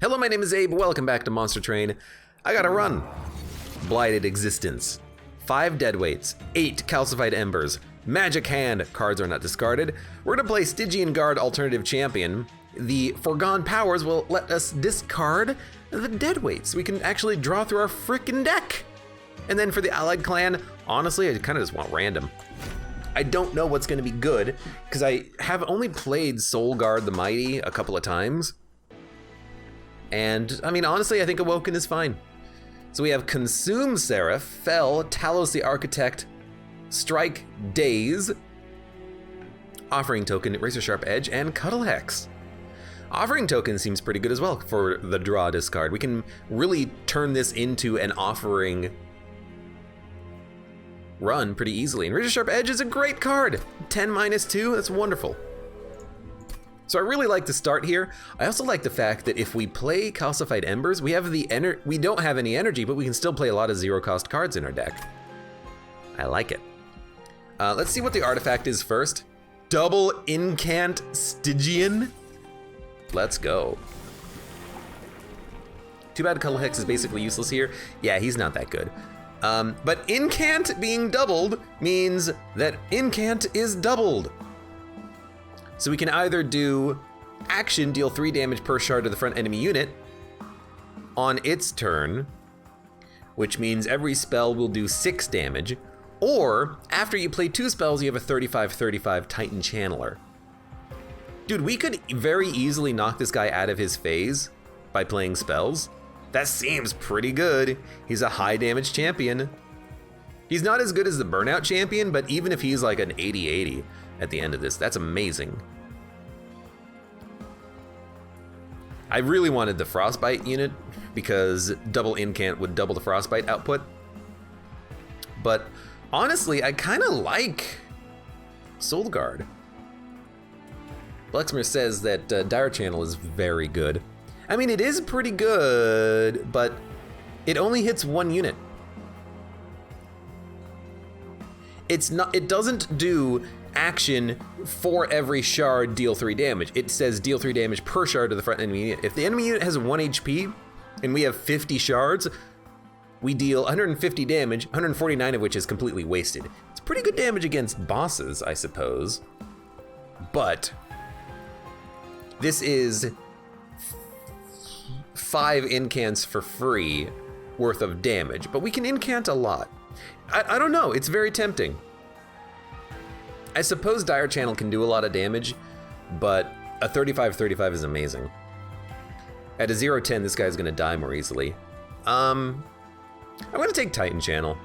Hello, my name is Abe. Welcome back to Monster Train. I gotta run. Blighted Existence. 5 deadweights, 8 calcified embers, magic hand, cards are not discarded. We're gonna play Stygian Guard Alternative Champion. The Forgone powers will let us discard the deadweights. We can actually draw through our frickin' deck. And then for the Allied Clan, honestly, I kinda just want random. I don't know what's gonna be good, because I have only played Solgard the Mighty a couple of times. And, I mean, honestly, I think Awoken is fine. So we have Consume Seraph, Fell, Talos the Architect, Strike, Daze, Offering Token, Razor Sharp Edge, and Cuddle Hex. Offering Token seems pretty good as well for the draw discard. We can really turn this into an offering run pretty easily. And Razor Sharp Edge is a great card. 10-2, that's wonderful. So I really like the start here. I also like the fact that if we play Calcified Embers, we have we don't have any energy, but we can still play a lot of zero-cost cards in our deck. I like it. Let's see what the artifact is first. Double Incant Stygian. Let's go. Too bad Cuddle Hex is basically useless here. Yeah, he's not that good. But Incant being doubled means that Incant is doubled. So we can either do action, deal 3 damage per shard to the front enemy unit on its turn, which means every spell will do 6 damage, or after you play 2 spells, you have a 35-35 Titan Channeler. Dude, we could very easily knock this guy out of his phase by playing spells. That seems pretty good. He's a high damage champion. He's not as good as the Burnout champion, but even if he's like an 80-80 at the end of this, that's amazing. I really wanted the Frostbite unit because double Incant would double the Frostbite output. But honestly, I kind of like Solgard. Blexmer says that Dire Channel is very good. I mean, it is pretty good, but it only hits 1 unit. It doesn't do action for every shard, deal 3 damage. It says deal 3 damage per shard to the front enemy unit. If the enemy unit has 1 HP and we have 50 shards, we deal 150 damage, 149 of which is completely wasted. It's pretty good damage against bosses, I suppose. But this is 5 incants for free worth of damage, but we can incant a lot. I don't know, it's very tempting. I suppose Dire Channel can do a lot of damage, but a 35-35 is amazing. At a 0-10, this guy's gonna die more easily. I'm gonna take Titan Channel.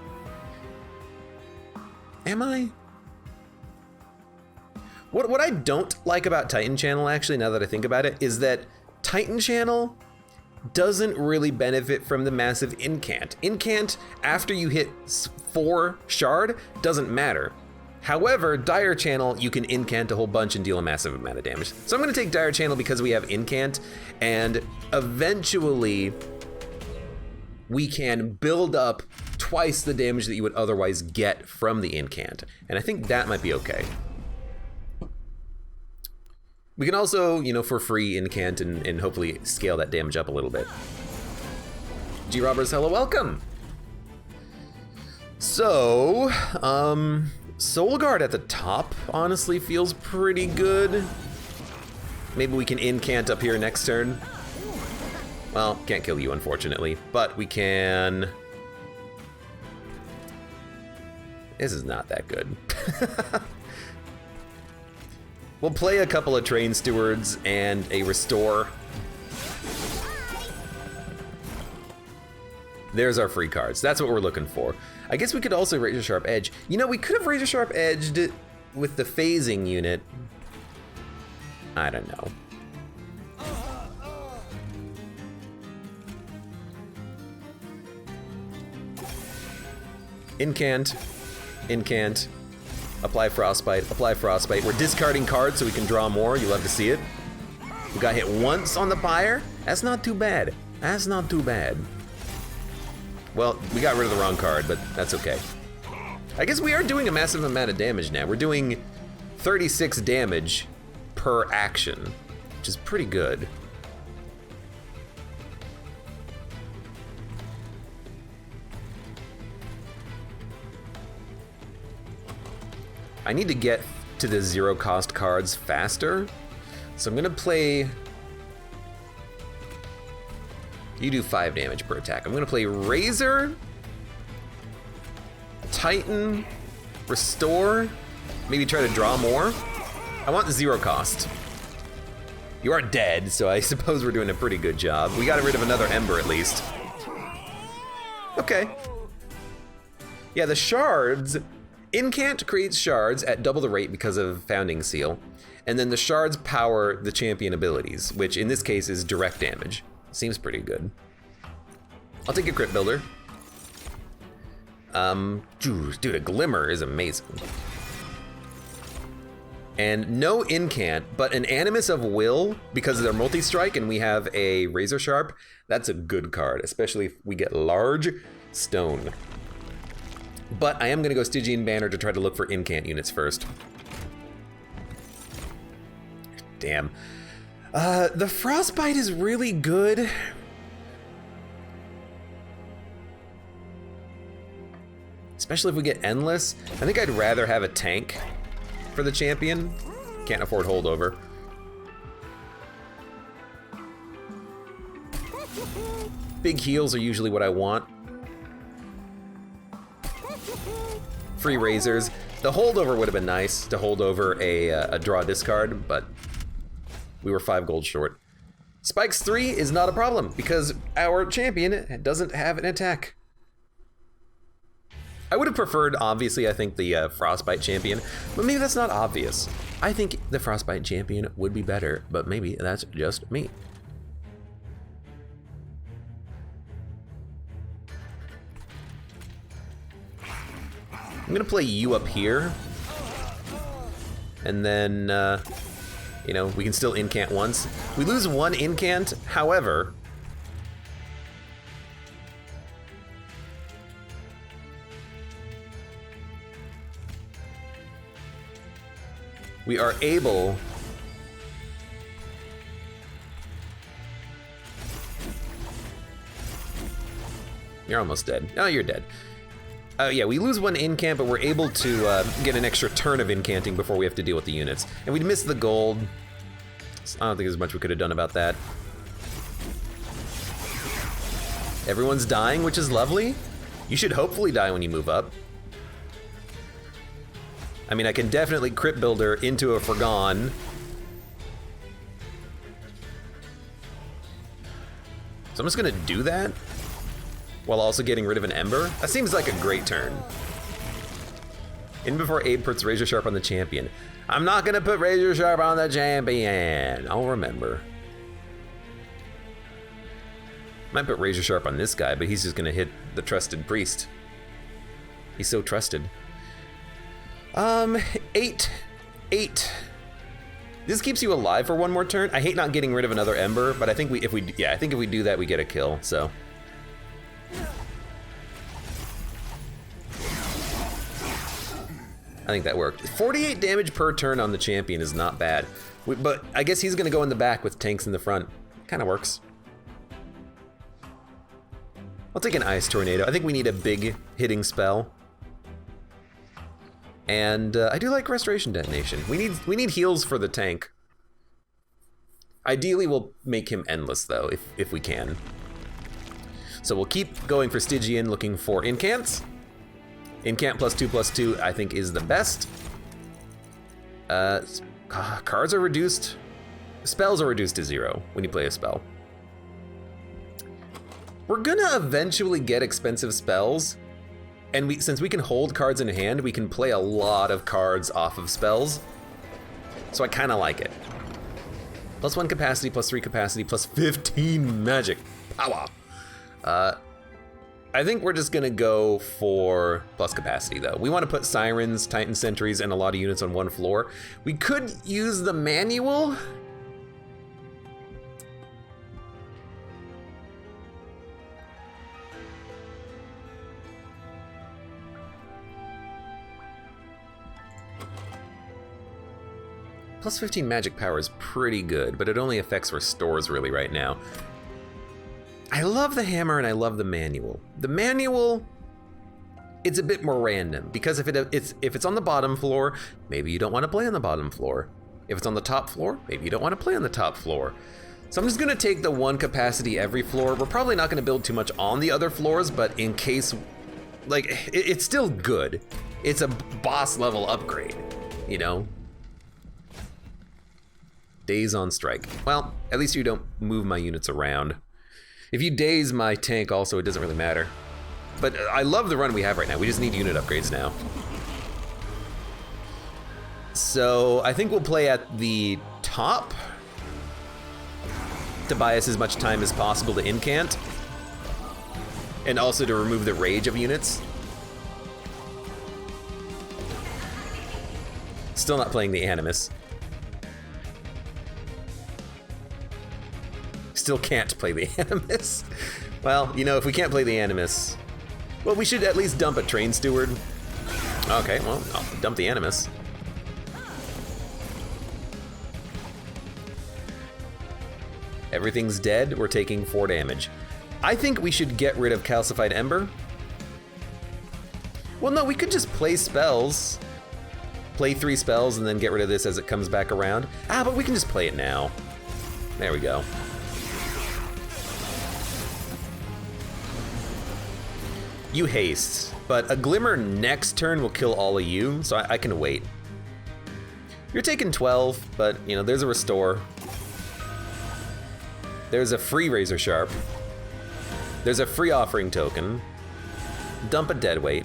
Am I? What I don't like about Titan Channel, actually, now that I think about it, is that Titan Channel doesn't really benefit from the massive incant. Incant, after you hit 4 shard, doesn't matter. However, Dire Channel, you can incant a whole bunch and deal a massive amount of damage. So I'm gonna take Dire Channel because we have incant, and eventually we can build up twice the damage that you would otherwise get from the incant. And I think that might be okay. We can also, you know, for free incant and hopefully scale that damage up a little bit. G Robbers, hello, welcome. So, Solgard at the top honestly feels pretty good. Maybe we can incant up here next turn. Well, can't kill you unfortunately, but we can. This is not that good. We'll play a couple of Train Stewards and a Restore. There's our free cards. That's what we're looking for. I guess we could also Razor Sharp Edge. You know, we could have Razor Sharp Edged with the phasing unit. I don't know. Incant, incant, apply Frostbite, apply Frostbite. We're discarding cards so we can draw more. You love to see it. We got hit once on the pyre. That's not too bad. That's not too bad. Well, we got rid of the wrong card, but that's okay. I guess we are doing a massive amount of damage now. We're doing 36 damage per action, which is pretty good. I need to get to the 0-cost cards faster. So I'm gonna play... You do 5 damage per attack. I'm gonna play Razor, Titan, Restore, maybe try to draw more. I want 0 cost. You are dead, so I suppose we're doing a pretty good job. We got rid of another Ember at least. Okay. Yeah, the shards, Incant creates shards at double the rate because of Founding Seal, and then the shards power the champion abilities, which in this case is direct damage. Seems pretty good. I'll take a Crypt Builder. Dude, a Glimmer is amazing. And no Incant, but an Animus of Will, because they're multi-strike and we have a Razor Sharp. That's a good card, especially if we get large stone. But I am gonna go Stygian Banner to try to look for Incant units first. Damn. The Frostbite is really good. Especially if we get Endless. I think I'd rather have a tank for the champion. Can't afford holdover. Big heals are usually what I want. Free razors. The holdover would have been nice to hold over a draw discard, but we were 5 gold short. Spikes 3 is not a problem because our champion doesn't have an attack. I would have preferred, obviously, I think the Frostbite champion, but maybe that's not obvious. I think the Frostbite champion would be better, but maybe that's just me. I'm gonna play you up here, and then, you know, we can still incant once. We lose 1 incant, however, we are able You're almost dead. Oh, you're dead. Yeah, we lose 1 incant, but we're able to get an extra turn of incanting before we have to deal with the units. And we'd miss the gold. I don't think there's much we could have done about that. Everyone's dying, which is lovely. You should hopefully die when you move up. I mean, I can definitely Crypt Builder into a Forgone. So I'm just gonna do that while also getting rid of an Ember. That seems like a great turn. In before Abe puts Razor Sharp on the champion. I'm not gonna put Razor Sharp on the champion. I'll remember. Might put Razor Sharp on this guy, but he's just gonna hit the trusted priest. He's so trusted. 8. This keeps you alive for 1 more turn. I hate not getting rid of another Ember, but I think if we do that, we get a kill. So. I think that worked. 48 damage per turn on the champion is not bad, but I guess he's gonna go in the back with tanks in the front. Kind of works. I'll take an Ice Tornado. I think we need a big hitting spell. And I do like Restoration Detonation. We need heals for the tank. Ideally, we'll make him endless though, if we can. So we'll keep going for Stygian, looking for incants. Incant +2/+2, I think, is the best. Cards are reduced. Spells are reduced to 0 when you play a spell. We're gonna eventually get expensive spells. And since we can hold cards in hand, we can play a lot of cards off of spells. So I kind of like it. +1 capacity, +3 capacity, +15 magic power. I think we're just gonna go for plus capacity though. We want to put Sirens, Titan Sentries, and a lot of units on 1 floor. We could use the manual. +15 magic power is pretty good, but it only affects restores really right now. I love the hammer and I love the manual. The manual it's a bit more random, because if it's on the bottom floor, maybe you don't want to play on the bottom floor. If it's on the top floor, maybe you don't want to play on the top floor. So I'm just gonna take the one capacity every floor. We're probably not gonna build too much on the other floors, but in case, like, it's still good. It's a boss level upgrade, you know? Daze on strike. Well, at least you don't move my units around. If you daze my tank also, it doesn't really matter. But I love the run we have right now. We just need unit upgrades now. So I think we'll play at the top to buy us as much time as possible to incant. And also to remove the rage of units. Still not playing the Animus. Still can't play the Animus. Well, you know, if we can't play the Animus, well, we should at least dump a train steward. Okay, well, I'll dump the Animus. Everything's dead, we're taking 4 damage. I think we should get rid of Calcified Ember. Well, no, we could just play spells. Play 3 spells and then get rid of this as it comes back around. Ah, but we can just play it now. There we go. You haste, but a Glimmer next turn will kill all of you, so I can wait. You're taking 12, but you know, there's a restore. There's a free Razor Sharp. There's a free offering token. Dump a deadweight.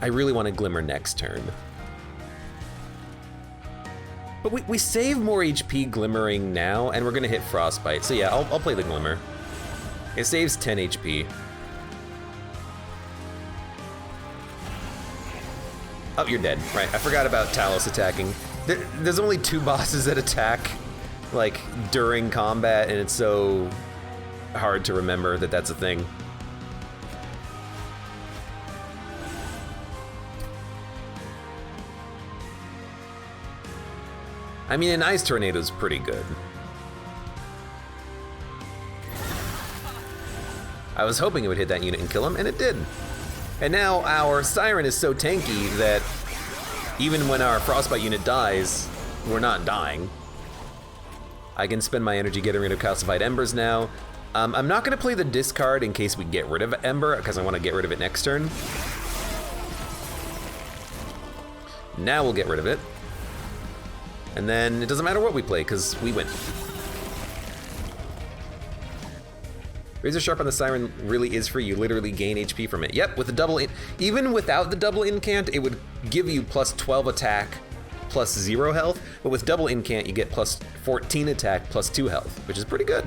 I really want to Glimmer next turn. But we save more HP glimmering now, and we're gonna hit Frostbite. So yeah, I'll play the Glimmer. It saves 10 HP. Oh, you're dead. Right, I forgot about Talos attacking. There's only 2 bosses that attack, like, during combat, and it's so hard to remember that that's a thing. I mean, an Ice Tornado's pretty good. I was hoping it would hit that unit and kill him, and it did. And now our Siren is so tanky that even when our Frostbite unit dies, we're not dying. I can spend my energy getting rid of Calcified Embers now. I'm not gonna play the discard in case we get rid of Ember, because I want to get rid of it next turn. Now we'll get rid of it. And then it doesn't matter what we play, because we win. Razor Sharp on the Siren really is free. You literally gain HP from it. Yep, with the double even without the double incant, it would give you plus 12 attack, plus 0 health. But with double incant, you get plus 14 attack, plus 2 health, which is pretty good.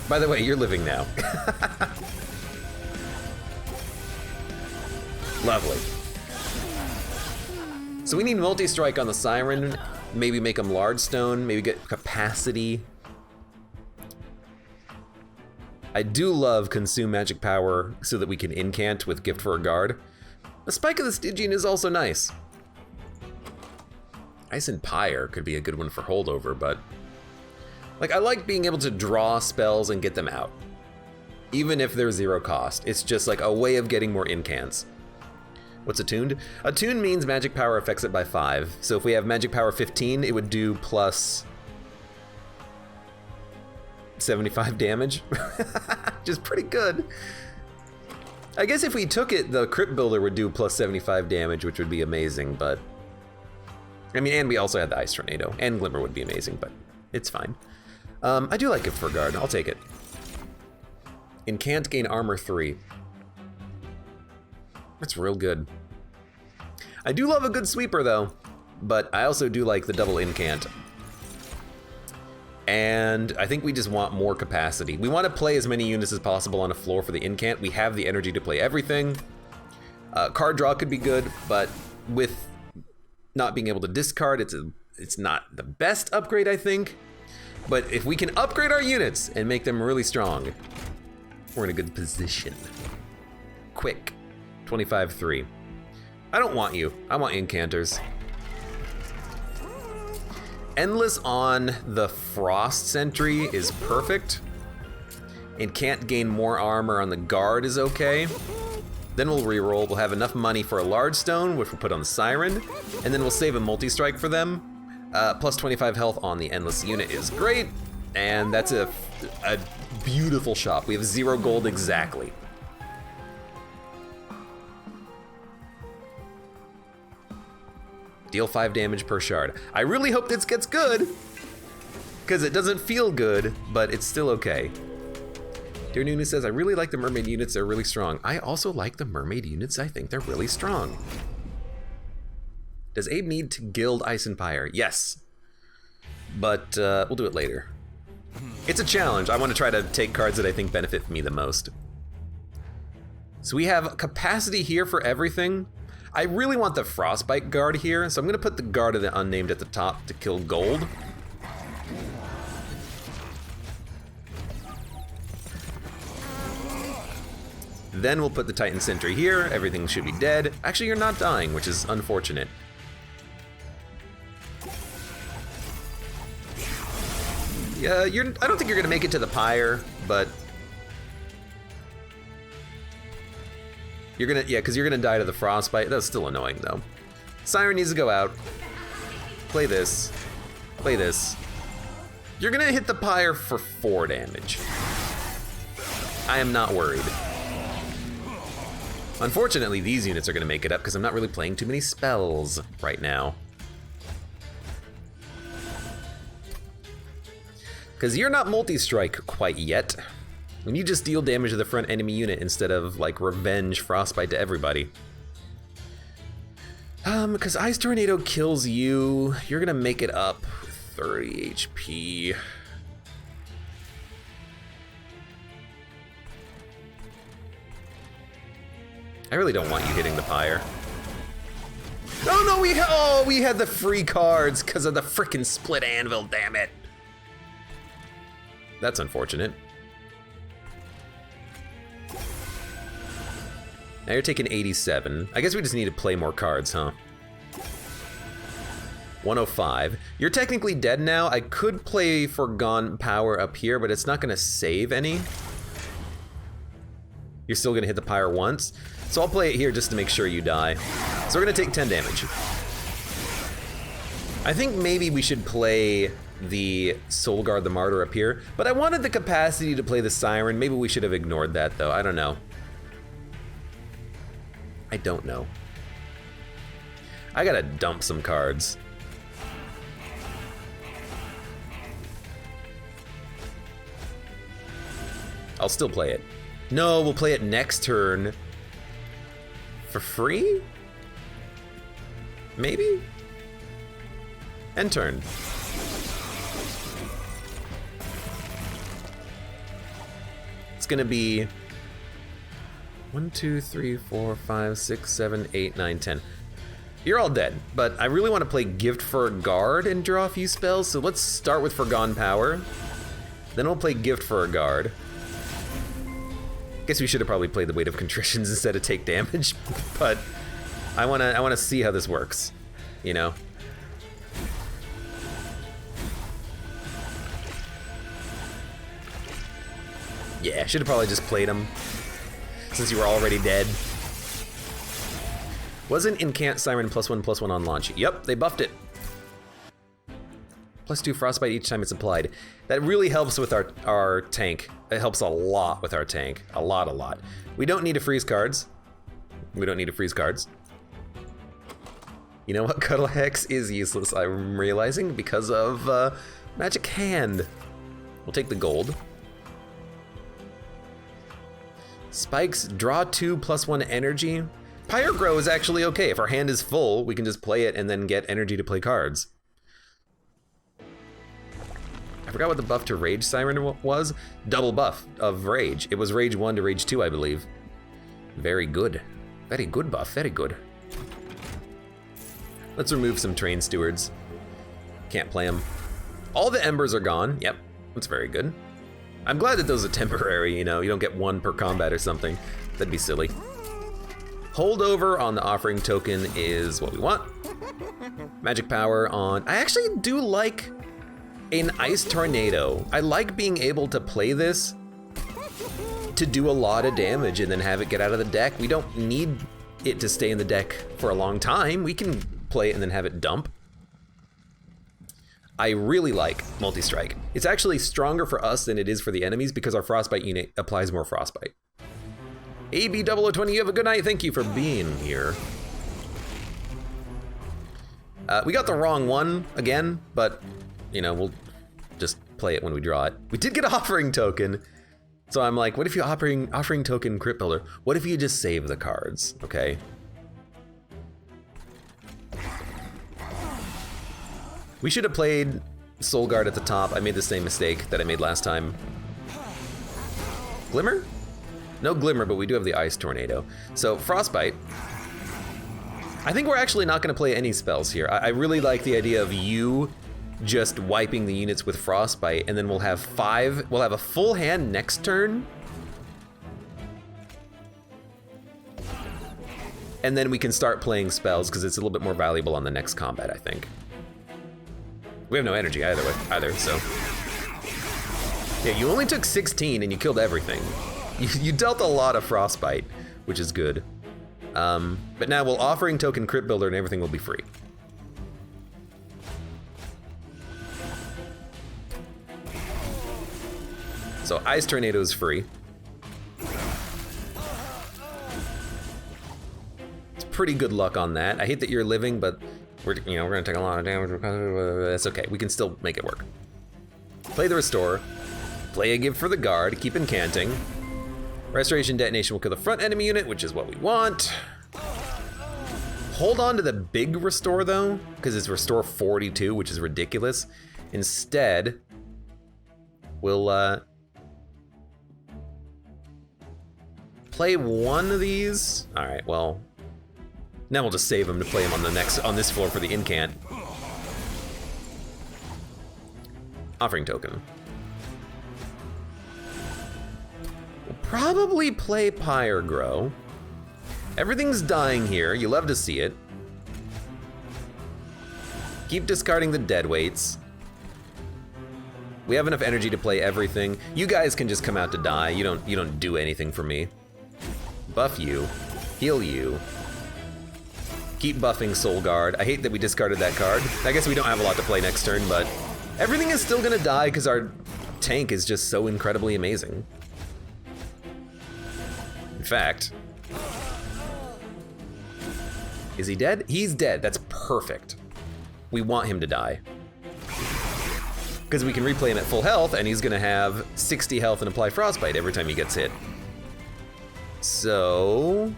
By the way, you're living now. Lovely. So we need multi-strike on the Siren, maybe make them large stone, maybe get capacity. I do love consume magic power so that we can incant with gift for a guard. The Spike of the Stygian is also nice. Ice and Pyre could be a good one for holdover, but like, I like being able to draw spells and get them out. Even if they're 0 cost, it's just like a way of getting more incants. What's attuned? Attuned means magic power affects it by 5. So if we have magic power 15, it would do plus 75 damage, which is pretty good. I guess if we took it, the Crypt Builder would do plus 75 damage, which would be amazing, but I mean, and we also had the Ice Tornado, and Glimmer would be amazing, but it's fine. I do like it for guard, I'll take it. Incant gain armor 3. That's real good. I do love a good sweeper though, but I also do like the double incant. And I think we just want more capacity. We want to play as many units as possible on a floor for the incant. We have the energy to play everything. Card draw could be good, but with not being able to discard, it's not the best upgrade, I think. But if we can upgrade our units and make them really strong, we're in a good position. Quick. 25-3. I don't want you. I want incanters. Endless on the Frost Sentry is perfect. and can't gain more armor on the guard is okay. Then we'll reroll. We'll have enough money for a large stone, which we'll put on the Siren, and then we'll save a multi-strike for them. Plus 25 health on the endless unit is great, and that's a beautiful shop. We have 0 gold exactly. Deal 5 damage per shard. I really hope this gets good, because it doesn't feel good, but it's still okay. Dear Nuna says, I really like the mermaid units, they're really strong. I also like the mermaid units, I think they're really strong. Does Abe need to guild Ice and Pyre? Yes, but we'll do it later. It's a challenge. I want to try to take cards that I think benefit me the most. So we have capacity here for everything. I really want the Frostbite guard here, so I'm gonna put the Guard of the Unnamed at the top to kill gold. Then we'll put the Titan Sentry here, everything should be dead. Actually, you're not dying, which is unfortunate. Yeah, I don't think you're gonna make it to the Pyre, but you're gonna, yeah, because you're gonna die to the Frostbite. That's still annoying though. Siren needs to go out. Play this. Play this. You're gonna hit the Pyre for 4 damage. I am not worried. Unfortunately, these units are gonna make it up because I'm not really playing too many spells right now. Because you're not multi-strike quite yet. And you just deal damage to the front enemy unit instead of like revenge Frostbite to everybody. Because Ice Tornado kills you, you're gonna make it up with 30 HP. I really don't want you hitting the Pyre. Oh no, we had the free cards because of the frickin' split anvil, damn it. That's unfortunate. Now you're taking 87. I guess we just need to play more cards, huh? 105. You're technically dead now. I could play Forgone power up here, but it's not gonna save any. You're still gonna hit the Pyre once. So I'll play it here just to make sure you die. So we're gonna take 10 damage. I think maybe we should play the Solgard the Martyr up here, but I wanted the capacity to play the Siren. Maybe we should have ignored that though, I don't know. I don't know. I gotta dump some cards. I'll still play it. No, we'll play it next turn. For free? Maybe? End turn. It's gonna be 1, 2, 3, 4, 5, 6, 7, 8, 9, 10. You're all dead, but I really want to play Gift for a Guard and draw a few spells, so let's start with Forgone Power. Then we'll play Gift for a Guard. Guess we should have probably played the Weight of Contritions instead of take damage, but I wanna see how this works, you know? Yeah, should have probably just played him since you were already dead. Wasn't Incant Siren +1/+1 on launch? Yep, they buffed it. +2 Frostbite each time it's applied. That really helps with our tank. It helps a lot with our tank. A lot. We don't need to freeze cards. We don't need to freeze cards. You know what? Cuddle Hex is useless, I'm realizing, because of Magic Hand. We'll take the gold. Spikes, draw 2 +1 energy. Pyre Grow is actually okay. If our hand is full, we can just play it and then get energy to play cards. I forgot what the buff to Rage Siren was. Double buff of Rage. It was Rage 1 to Rage 2, I believe. Very good. Very good buff, very good. Let's remove some Train Stewards. Can't play them. All the Embers are gone. Yep, that's very good. I'm glad that those are temporary, you know, you don't get 1 per combat or something. That'd be silly. Holdover on the offering token is what we want. Magic power on, I actually do like an Ice Tornado. I like being able to play this to do a lot of damage and then have it get out of the deck. We don't need it to stay in the deck for a long time. We can play it and then have it dump. I really like multi-strike. It's actually stronger for us than it is for the enemies because our frostbite unit applies more frostbite. AB0020, you have a good night. Thank you for being here. We got the wrong one again, but you know, we'll just play it when we draw it. We did get an offering token. So I'm like, what if you offering token Crypt Builder? What if you just save the cards, okay? We should have played Solgard at the top. I made the same mistake that I made last time. Glimmer? No Glimmer, but we do have the Ice Tornado. So Frostbite. I think we're actually not gonna play any spells here. I really like the idea of you just wiping the units with Frostbite, and then we'll have a full hand next turn. And then we can start playing spells because it's a little bit more valuable on the next combat, I think. We have no energy either, so. Yeah, you only took 16 and you killed everything. You dealt a lot of Frostbite, which is good. But now we'll offering token Crypt Builder and everything will be free. So Ice Tornado is free. It's pretty good luck on that. I hate that you're living, but we're gonna take a lot of damage. That's okay. We can still make it work. Play the Restore. Play a Gift for the Guard. Keep incanting. Restoration Detonation will kill the front enemy unit, which is what we want. Hold on to the big Restore though, because it's Restore 42, which is ridiculous. Instead, we'll play one of these. All right, well, now we'll just save him to play him on this floor for the incant. Offering token. We'll probably play Pyre Grow. Everything's dying here. You love to see it. Keep discarding the dead weights. We have enough energy to play everything. You guys can just come out to die. You don't do anything for me. Buff you, heal you. Keep buffing Solgard. I hate that we discarded that card. I guess we don't have a lot to play next turn, but everything is still gonna die because our tank is just so incredibly amazing. In fact, is he dead? He's dead. That's perfect. We want him to die. Because we can replay him at full health and he's gonna have 60 health and apply Frostbite every time he gets hit. So,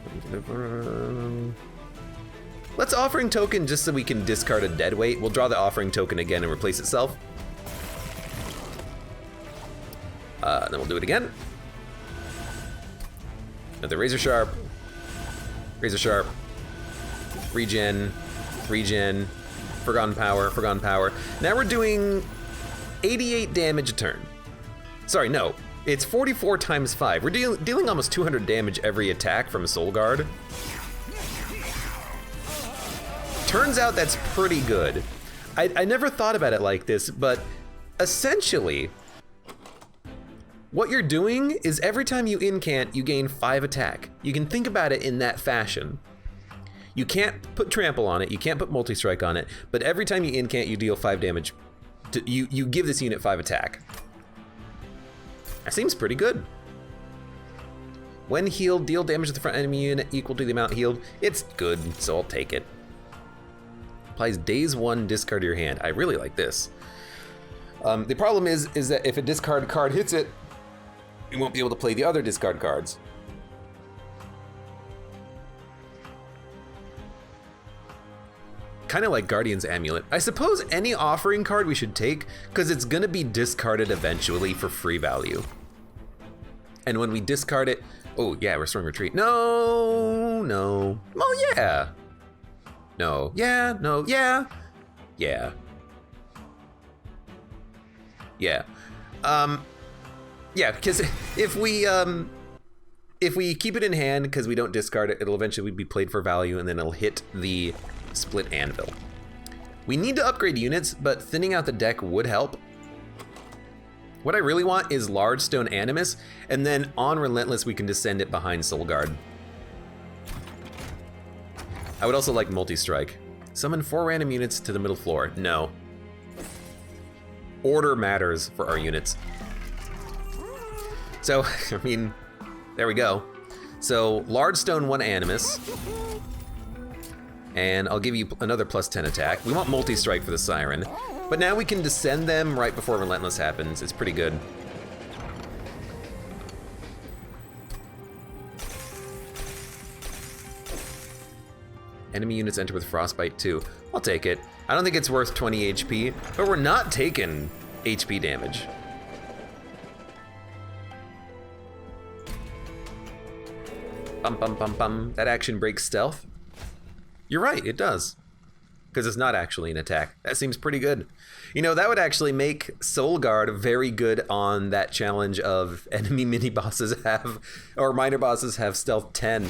let's offering token just so we can discard a dead weight. We'll draw the offering token again and replace itself. Then we'll do it again. Another Razor Sharp, regen, Forgone Power. Now we're doing 88 damage a turn. Sorry, no. It's 44 times 5. We're dealing almost 200 damage every attack from Solgard. Turns out that's pretty good. I never thought about it like this, but essentially, what you're doing is every time you incant, you gain 5 attack. You can think about it in that fashion. You can't put trample on it, you can't put multi-strike on it, but every time you incant, you deal 5 damage. You give this unit 5 attack. That seems pretty good. When healed, deal damage to the front enemy unit equal to the amount healed. It's good, so I'll take it. Applies days 1, discard your hand. I really like this. The problem is that if a discard card hits it, you won't be able to play the other discard cards. Kind of like Guardian's Amulet. I suppose any offering card we should take, because it's gonna be discarded eventually for free value. And when we discard it, oh yeah, Restoring Retreat. No. Oh yeah. No, yeah, no, yeah. Yeah. Yeah. Yeah, because if we keep it in hand because we don't discard it, it'll eventually be played for value and then it'll hit the split anvil. We need to upgrade units, but thinning out the deck would help. What I really want is large stone animus, and then on Relentless we can descend it behind Solgard. I would also like multi-strike. Summon 4 random units to the middle floor. No. Order matters for our units. So, I mean, there we go. So, large stone, 1 animus. And I'll give you another +10 attack. We want multi-strike for the Siren. But now we can descend them right before Relentless happens. It's pretty good. Enemy units enter with Frostbite too. I'll take it. I don't think it's worth 20 HP, but we're not taking HP damage. Bum bum bum bum. That action breaks stealth. You're right, it does. Because it's not actually an attack. That seems pretty good. You know, that would actually make Solgard very good on that challenge of enemy mini-bosses have, or minor bosses have stealth 10.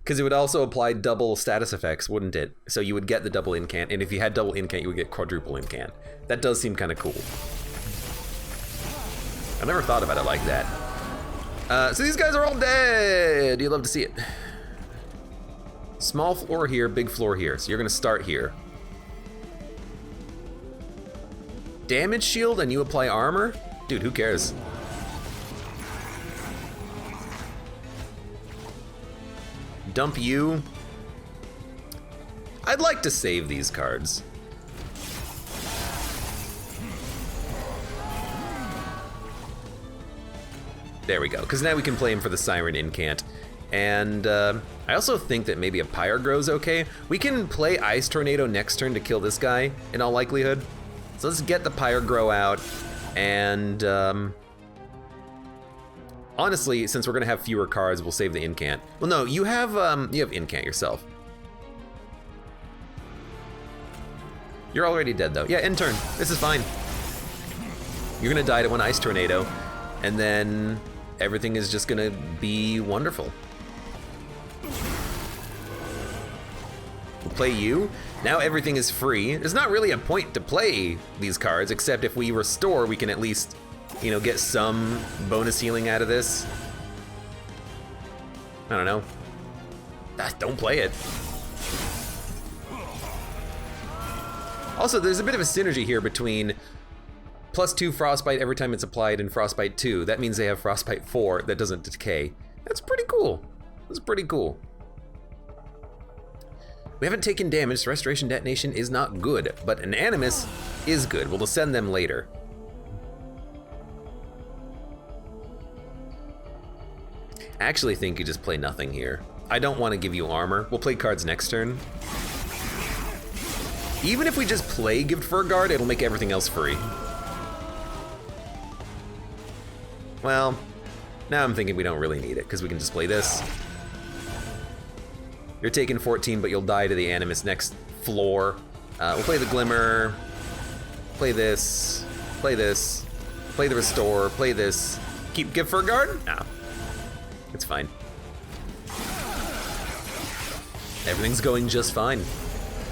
Because it would also apply double status effects, wouldn't it? So you would get the double incant, and if you had double incant, you would get quadruple incant. That does seem kind of cool. I never thought about it like that. So these guys are all dead. You love to see it. Small floor here, big floor here. So you're gonna start here. Damage shield and you apply armor? Dude, who cares? Dump you. I'd like to save these cards. There we go, because now we can play him for the Siren incant. And I also think that maybe a Pyre Grow's okay. We can play Ice Tornado next turn to kill this guy, in all likelihood. So let's get the Pyre Grow out, and honestly, since we're gonna have fewer cards, we'll save the incant. Well, no, you have incant yourself. You're already dead though. Yeah, end turn. This is fine. You're gonna die to 1 Ice Tornado, and then everything is just gonna be wonderful. We'll play you. Now everything is free. There's not really a point to play these cards, except if we restore, we can at least, you know, get some bonus healing out of this. I don't know. Don't play it. Also, there's a bit of a synergy here between +2 Frostbite every time it's applied and Frostbite 2. That means they have Frostbite 4 that doesn't decay. That's pretty cool. That's pretty cool. We haven't taken damage, so Restoration Detonation is not good, but an Animus is good. We'll descend them later. I actually think you just play nothing here. I don't want to give you armor. We'll play cards next turn. Even if we just play Gift Forgard, it'll make everything else free. Well, now I'm thinking we don't really need it, because we can just play this. You're taking 14, but you'll die to the Animus next floor. We'll play the Glimmer, play this, play this, play the Restore, play this. Keep Gift Forgard? No, it's fine. Everything's going just fine.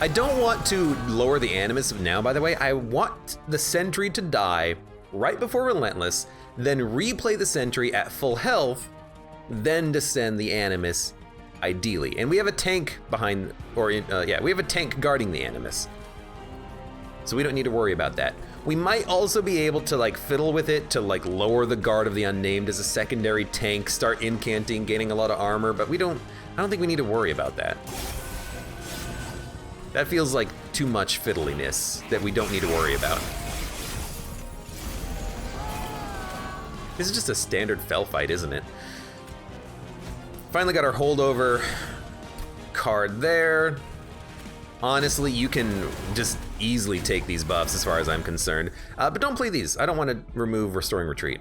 I don't want to lower the Animus now, by the way. I want the Sentry to die right before Relentless, then replay the Sentry at full health, then descend the Animus, ideally. And we have a tank behind, we have a tank guarding the Animus. So we don't need to worry about that. We might also be able to like fiddle with it to like lower the guard of the Unnamed as a secondary tank, start incanting, gaining a lot of armor, but I don't think we need to worry about that. That feels like too much fiddliness that we don't need to worry about. This is just a standard fell fight, isn't it? Finally got our holdover card there. Honestly, you can just easily take these buffs as far as I'm concerned. But don't play these. I don't want to remove Restoring Retreat.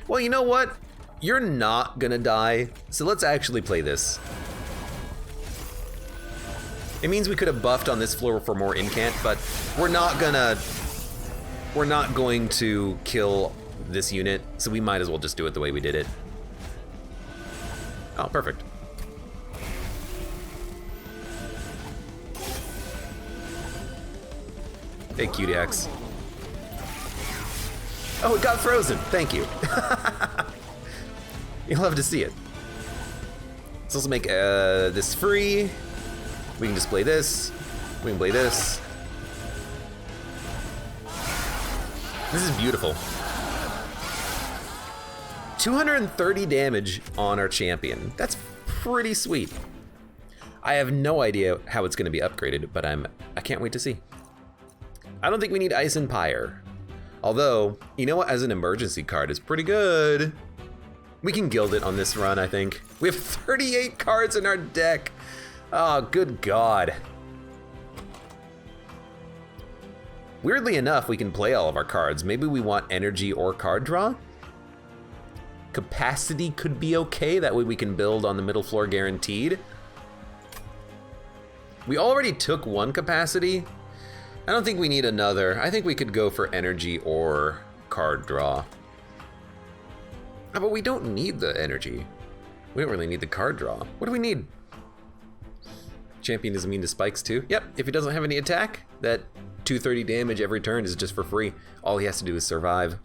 Well, you know what? You're not gonna die, so let's actually play this. It means we could have buffed on this floor for more incant, but we're not going to kill this unit, so we might as well just do it the way we did it. Oh, perfect. Hey, QDX. Oh, it got frozen. Thank you. You'll love to see it. Let's also make this free. We can display this. We can play this. This is beautiful. 230 damage on our champion. That's pretty sweet. I have no idea how it's going to be upgraded, but I can't wait to see. I don't think we need Ice and Pyre. Although, you know what, as an emergency card, it's pretty good. We can gild it on this run, I think. We have 38 cards in our deck. Oh, good God. Weirdly enough, we can play all of our cards. Maybe we want energy or card draw. Capacity could be okay. That way we can build on the middle floor guaranteed. We already took one capacity. I don't think we need another. I think we could go for energy or card draw. Oh, but we don't need the energy. We don't really need the card draw. What do we need? Champion is immune to spikes too. Yep, if he doesn't have any attack, that 230 damage every turn is just for free. All he has to do is survive.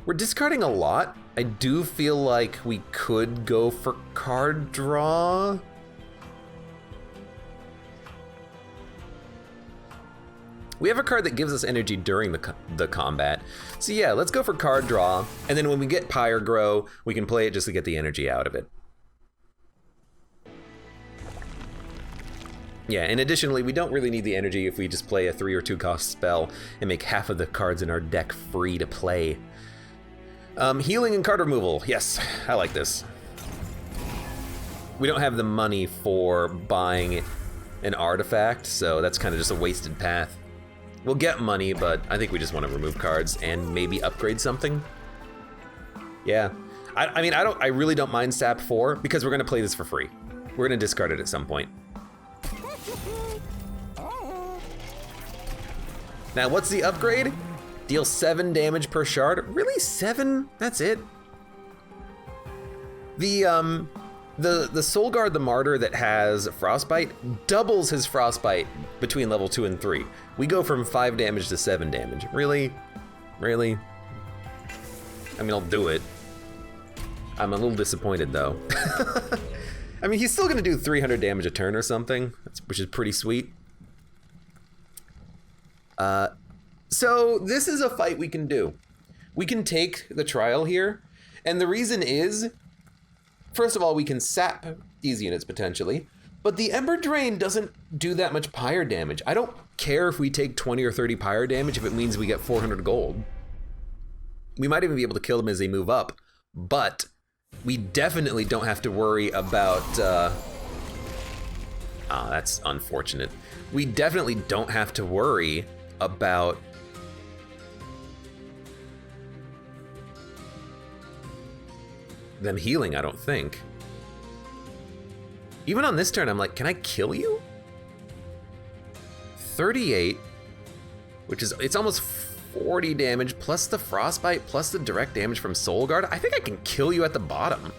We're discarding a lot. I do feel like we could go for card draw. We have a card that gives us energy during the combat. So yeah, let's go for card draw. And then when we get Pyre Grow, we can play it just to get the energy out of it. Yeah, and additionally, we don't really need the energy if we just play a 3 or 2 cost spell and make half of the cards in our deck free to play. Healing and card removal. Yes, I like this. We don't have the money for buying an artifact, so that's kind of just a wasted path. We'll get money, but I think we just want to remove cards and maybe upgrade something. Yeah, I mean, I really don't mind Sap 4 because we're gonna play this for free. We're gonna discard it at some point. Now, what's the upgrade? Deal 7 damage per shard. Really, 7? That's it? The Solgard the Martyr that has Frostbite doubles his Frostbite between level 2 and 3. We go from 5 damage to 7 damage. Really? Really? I mean, I'll do it. I'm a little disappointed though. I mean, he's still gonna do 300 damage a turn or something, which is pretty sweet. So this is a fight we can do. We can take the trial here, and the reason is, first of all, we can sap these units potentially, but the Ember Drain doesn't do that much pyre damage. I don't care if we take 20 or 30 pyre damage if it means we get 400 gold. We might even be able to kill them as they move up, but we definitely don't have to worry about, that's unfortunate. We definitely don't have to worry about them healing, I don't think. Even on this turn, I'm like, can I kill you? 38, which is, it's almost 40 damage, plus the Frostbite, plus the direct damage from Solgard. I think I can kill you at the bottom.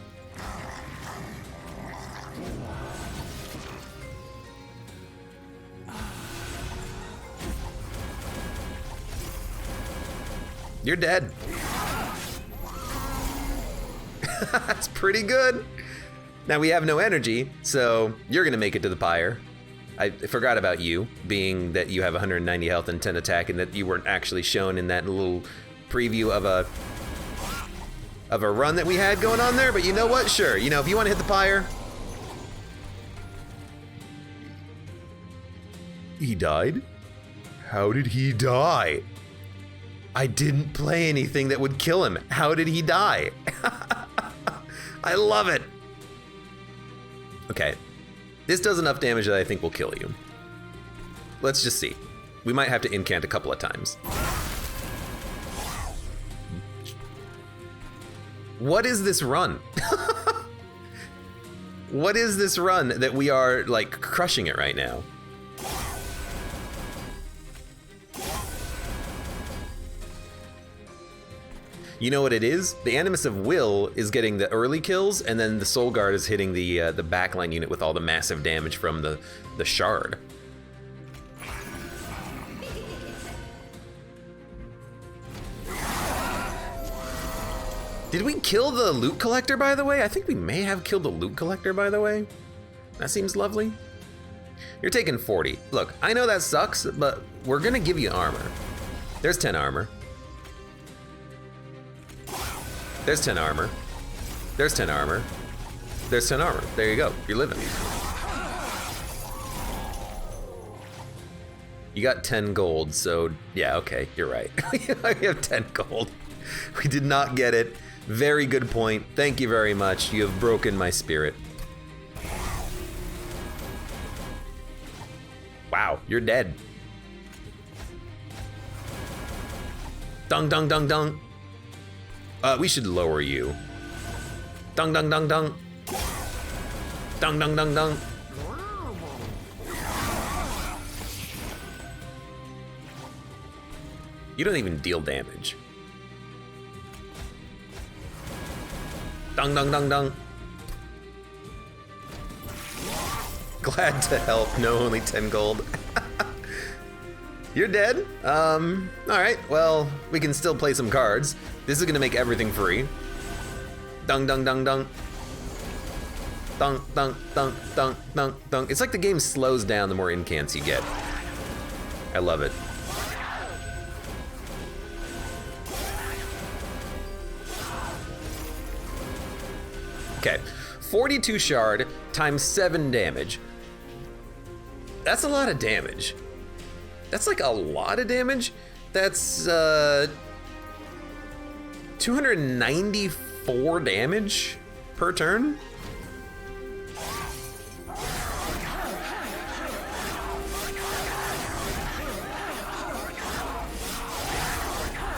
You're dead. That's pretty good. Now we have no energy, so you're gonna make it to the pyre. I forgot about you, being that you have 190 health and 10 attack, and that you weren't actually shown in that little preview of a run that we had going on there. But you know what? Sure. You know, if you want to hit the pyre. He died? How did he die? I didn't play anything that would kill him. How did he die? I love it. Okay, this does enough damage that I think will kill you. Let's just see. We might have to incant a couple of times. What is this run? What is this run that we are like crushing it right now? You know what it is? The Animus of Will is getting the early kills, and then the Solgard is hitting the backline unit with all the massive damage from the shard. Did we kill the loot collector, by the way? I think we may have killed the loot collector, by the way. That seems lovely. You're taking 40. Look, I know that sucks, but we're gonna give you armor. There's 10 armor. There's 10 armor. There's 10 armor. There's 10 armor. There you go. You're living. You got 10 gold, so yeah, okay, you're right. We have 10 gold. We did not get it. Very good point. Thank you very much. You have broken my spirit. Wow, you're dead. Dung, dung, dung, dung. We should lower you. Dung, dung, dung, dung. Dung, dung, dung, dung. You don't even deal damage. Dung, dung, dung, dung. Glad to help. No, only 10 gold. You're dead? All right, well, we can still play some cards. This is gonna make everything free. Dung, dung, dung, dung. Dung, dung, dung, dung, dung, dung. It's like the game slows down the more incants you get. I love it. Okay, 42 shard times 7 damage. That's a lot of damage. That's like a lot of damage. That's 294 damage per turn.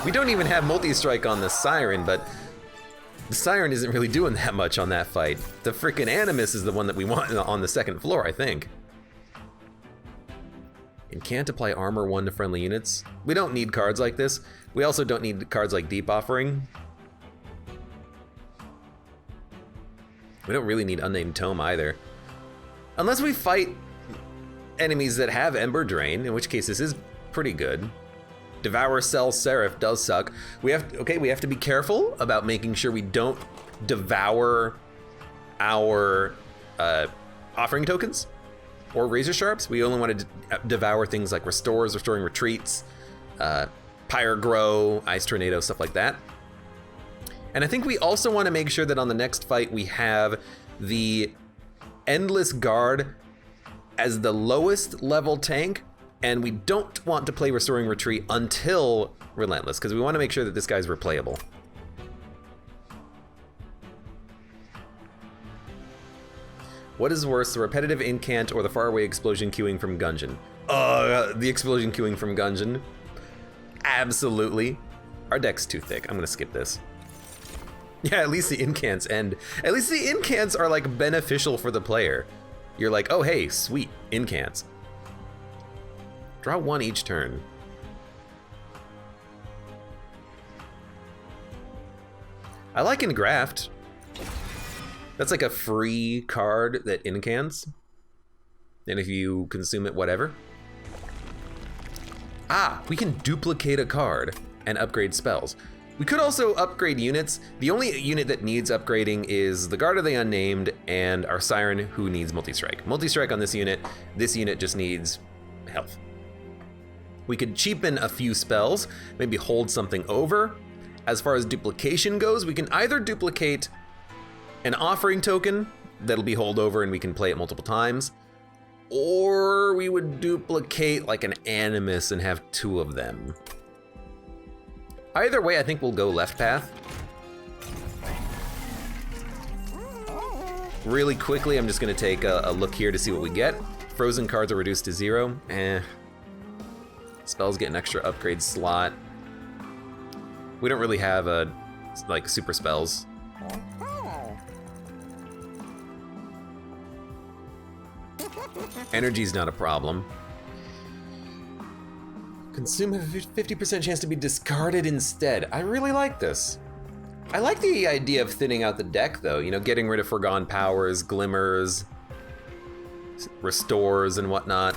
We don't even have multi-strike on the Siren, but the Siren isn't really doing that much on that fight. The frickin' Animus is the one that we want on the second floor, I think. And can't apply armor 1 to friendly units. We don't need cards like this. We also don't need cards like Deep Offering. We don't really need Unnamed Tome either. Unless we fight enemies that have Ember Drain, in which case this is pretty good. Devour Cell Seraph does suck. We have to be careful about making sure we don't devour our offering tokens or razor sharps. We only want to devour things like restores, restoring retreats, Pyre Grow, Ice Tornado, stuff like that. And I think we also want to make sure that on the next fight we have the Endless Guard as the lowest level tank, and we don't want to play Restoring Retreat until Relentless, because we want to make sure that this guy's replayable. What is worse, the repetitive incant or the faraway explosion queuing from Gungeon? The explosion queuing from Gungeon. Absolutely. Our deck's too thick. I'm gonna skip this. Yeah, at least the incants end. At least the incants are like beneficial for the player. You're like, oh hey, sweet, incants. Draw 1 each turn. I like Engraft. That's like a free card that incants. And if you consume it, whatever. Ah, we can duplicate a card and upgrade spells. We could also upgrade units. The only unit that needs upgrading is the Guard of the Unnamed and our Siren, who needs multi-strike. Multi-strike on this unit just needs health. We could cheapen a few spells, maybe hold something over. As far as duplication goes, we can either duplicate an offering token that'll be holdover and we can play it multiple times, or we would duplicate like an Animus and have 2 of them. Either way, I think we'll go left path. Really quickly, I'm just gonna take a look here to see what we get. Frozen cards are reduced to 0. Spells get an extra upgrade slot. We don't really have like super spells. Energy's not a problem. Consume a 50% chance to be discarded instead. I really like this. I like the idea of thinning out the deck though, you know, getting rid of Forgone powers, glimmers, restores and whatnot.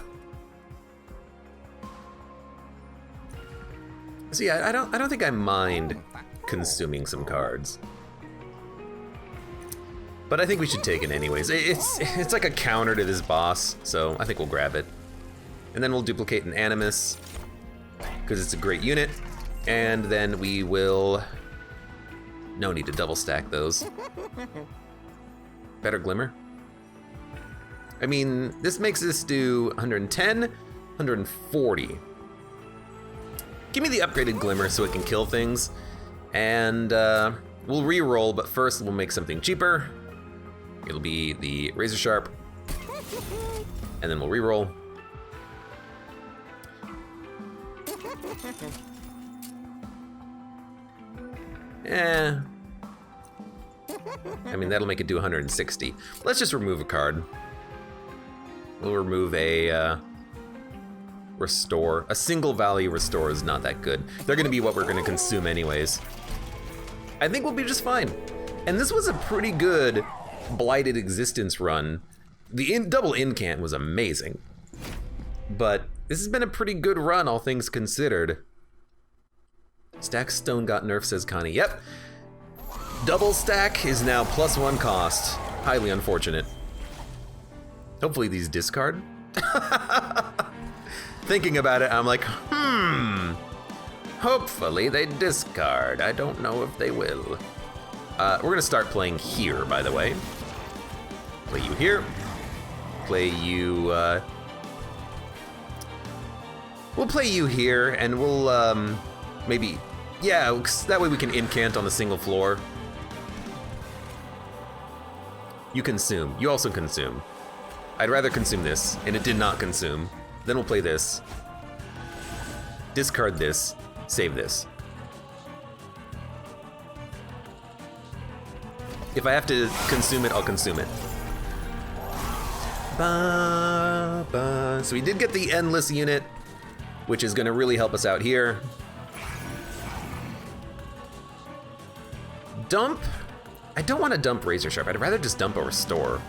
So yeah, I don't think I mind consuming some cards. But I think we should take it anyways. It's like a counter to this boss, so I think we'll grab it. And then we'll duplicate an Animus, because it's a great unit. And then we will... No need to double stack those. Better Glimmer. I mean, this makes this do 110, 140. Give me the upgraded Glimmer so it can kill things. And we'll re-roll, but first we'll make something cheaper. It'll be the Razor Sharp. And then we'll re-roll. Eh. I mean, that'll make it do 160. Let's just remove a card. We'll remove a Restore. A single value Restore is not that good. They're gonna be what we're gonna consume anyways. I think we'll be just fine. And this was a pretty good Blighted Existence run. The double incant was amazing. But this has been a pretty good run, all things considered. Stack Stone got nerfed, says Connie. Yep. Double stack is now +1 cost. Highly unfortunate. Hopefully these discard. Thinking about it, I'm like, hopefully they discard. I don't know if they will. We're gonna start playing here, by the way. Play you here. Play you, we'll play you here, and we'll, maybe, yeah, that way we can incant on a single floor. You consume. You also consume. I'd rather consume this, and it did not consume. Then we'll play this. Discard this. Save this. If I have to consume it, I'll consume it. So we did get the Endless unit, which is gonna really help us out here. Dump? I don't want to dump Razor Sharp. I'd rather just dump a Restore.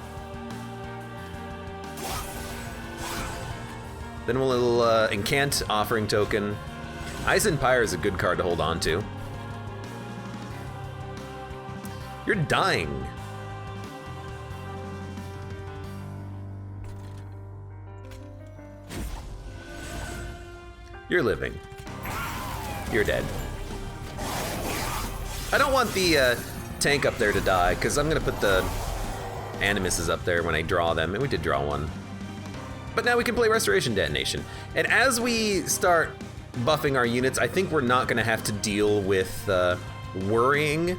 Then we'll incant Offering Token. Ice and Pyre is a good card to hold on to. You're dying. You're living. You're dead. I don't want the tank up there to die, because I'm gonna put the Animuses up there when I draw them, and we did draw one. But now we can play Restoration Detonation. And as we start buffing our units, I think we're not gonna have to deal with worrying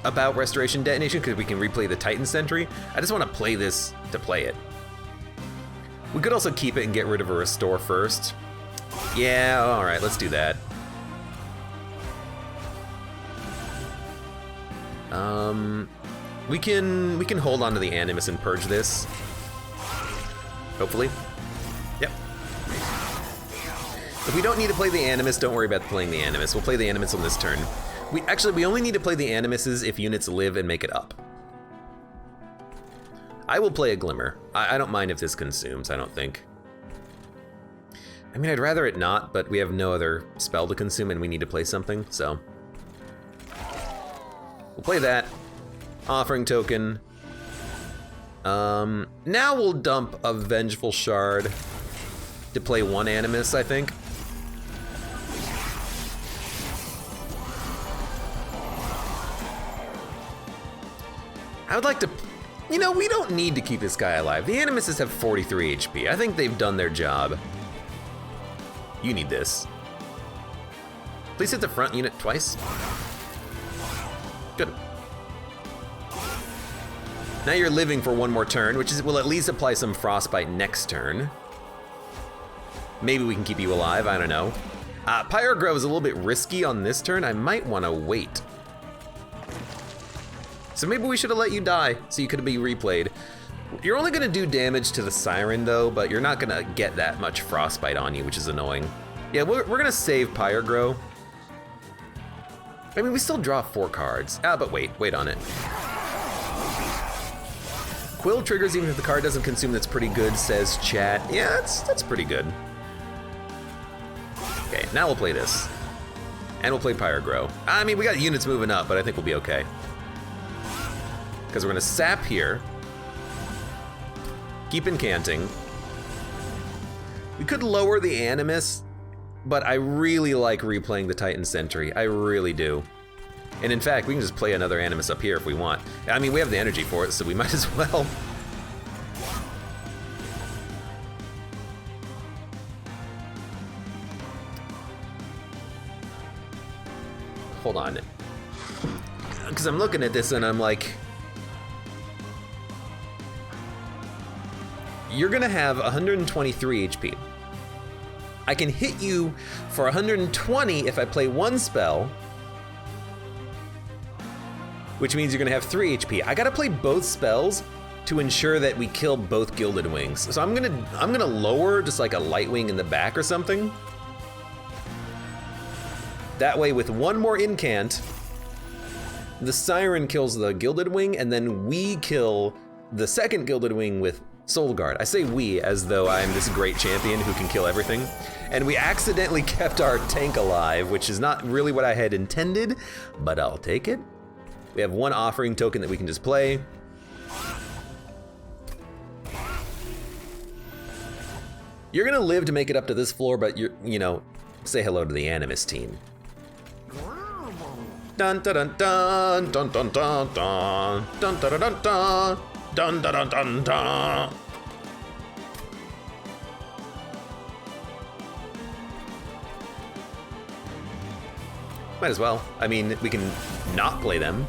about Restoration Detonation, because we can replay the Titan Sentry. I just wanna play this to play it. We could also keep it and get rid of a Restore first. Yeah, all right, let's do that. We can hold on to the Animus and purge this. Hopefully. Yep. If we don't need to play the Animus, don't worry about playing the Animus. We'll play the Animus on this turn. We only need to play the Animuses if units live and make it up. I will play a Glimmer. I don't mind if this consumes, I don't think. I mean, I'd rather it not, but we have no other spell to consume and we need to play something, so. We'll play that. Offering Token. Now we'll dump a Vengeful Shard to play one Animus, I think. I would like to, you know, we don't need to keep this guy alive. The Animuses have 43 HP. I think they've done their job. You need this. Please hit the front unit twice. Good. Now you're living for one more turn, which will at least apply some Frostbite next turn. Maybe we can keep you alive, I don't know. Pyrogrow is a little bit risky on this turn. I might want to wait. So maybe we should have let you die, so you could be replayed. You're only gonna do damage to the Siren though, but you're not gonna get that much Frostbite on you, which is annoying. Yeah, we're gonna save Pyrogrow. I mean, we still draw 4 cards. But wait on it. Quill triggers even if the card doesn't consume, that's pretty good, says chat. Yeah, that's pretty good. Okay, now we'll play this. And we'll play Pyrogrow. I mean, we got units moving up, but I think we'll be okay. Because we're gonna sap here. Keep incanting. We could lower the Animus, but I really like replaying the Titan Sentry. I really do. And in fact, we can just play another Animus up here if we want. I mean, we have the energy for it, so we might as well. Hold on. Because I'm looking at this and I'm like, you're gonna have 123 HP. I can hit you for 120 if I play one spell, which means you're gonna have 3 HP. I gotta play both spells to ensure that we kill both Gilded Wings. So I'm gonna lower just like a Light Wing in the back or something. That way with one more incant, the Siren kills the Gilded Wing and then we kill the second Gilded Wing with Solgard. I say we as though I'm this great champion who can kill everything. And we accidentally kept our tank alive, which is not really what I had intended, but I'll take it. We have one offering token that we can just play. You're gonna live to make it up to this floor, but you know, say hello to the Animus team. Dun dun dun dun dun dun dun dun dun dun dun dun. Dun dun dun dun dun. Might as well. I mean, we can not play them.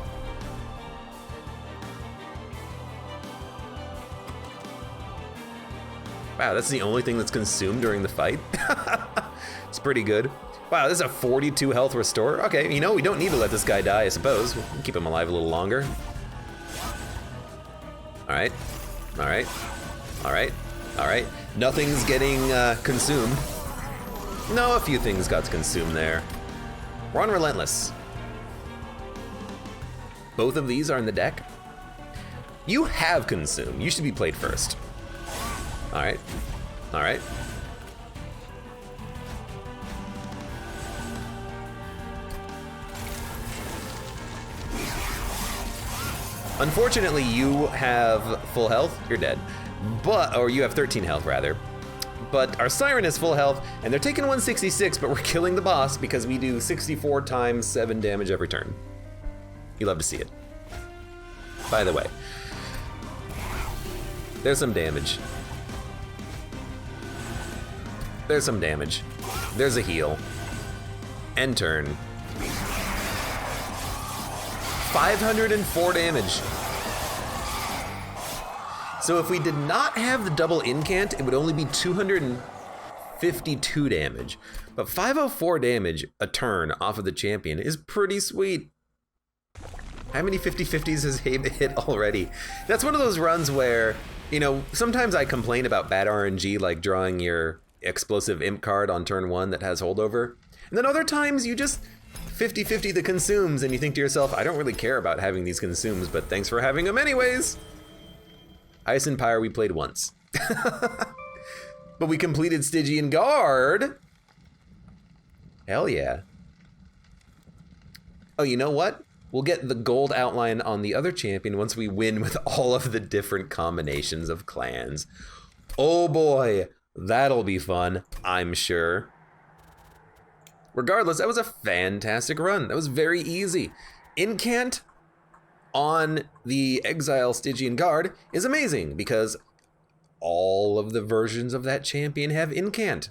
Wow, that's the only thing that's consumed during the fight. It's pretty good. Wow, this is a 42 health restore. Okay, you know, we don't need to let this guy die, I suppose. We'll keep him alive a little longer. All right, all right, all right, all right. Nothing's getting consumed. No, a few things got consumed there. We're on Relentless. Both of these are in the deck. You have consumed. You should be played first. All right, all right. Unfortunately, you have full health, you're dead. Or you have 13 health rather. But our Siren has full health, and they're taking 166, but we're killing the boss because we do 64 times 7 damage every turn. You love to see it. By the way, there's some damage. There's some damage. There's a heal. End turn. 504 damage. So if we did not have the double incant, it would only be 252 damage. But 504 damage a turn off of the champion is pretty sweet. How many 50-50s has Abe hit already? That's one of those runs where, you know, sometimes I complain about bad RNG, like drawing your explosive imp card on turn 1 that has holdover. And then other times you just 50-50 the consumes and you think to yourself, I don't really care about having these consumes, but thanks for having them anyways. Ice Empire we played once. But we completed Stygian Guard. Hell yeah. Oh, you know what? We'll get the gold outline on the other champion once we win with all of the different combinations of clans. Oh boy, that'll be fun, I'm sure. Regardless, that was a fantastic run. That was very easy. Incant on the Exile Stygian Guard is amazing because all of the versions of that champion have Incant.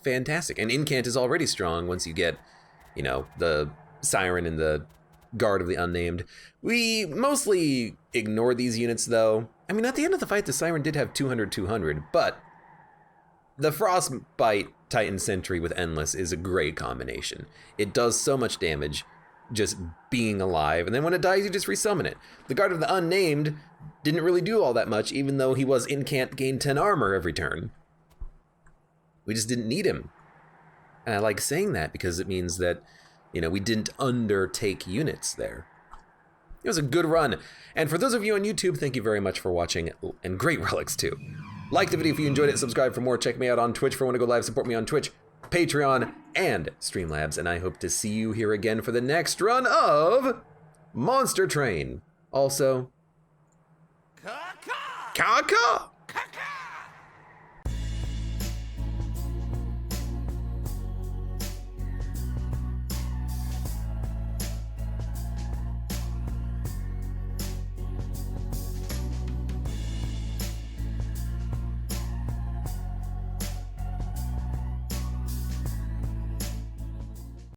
Fantastic. And Incant is already strong once you get, you know, the Siren and the Guard of the Unnamed. We mostly ignore these units though. I mean, at the end of the fight, the Siren did have 200-200, but the Frostbite Titan Sentry with Endless is a great combination. It does so much damage just being alive, and then when it dies, you just resummon it. The Guard of the Unnamed didn't really do all that much, even though he was incant gain 10 armor every turn. We just didn't need him. And I like saying that because it means that, you know, we didn't undertake units there. It was a good run. And for those of you on YouTube, thank you very much for watching, and great relics too. Like the video if you enjoyed it, subscribe for more, check me out on Twitch for when I go live, support me on Twitch, Patreon, and Streamlabs, and I hope to see you here again for the next run of Monster Train. Also, Kaka!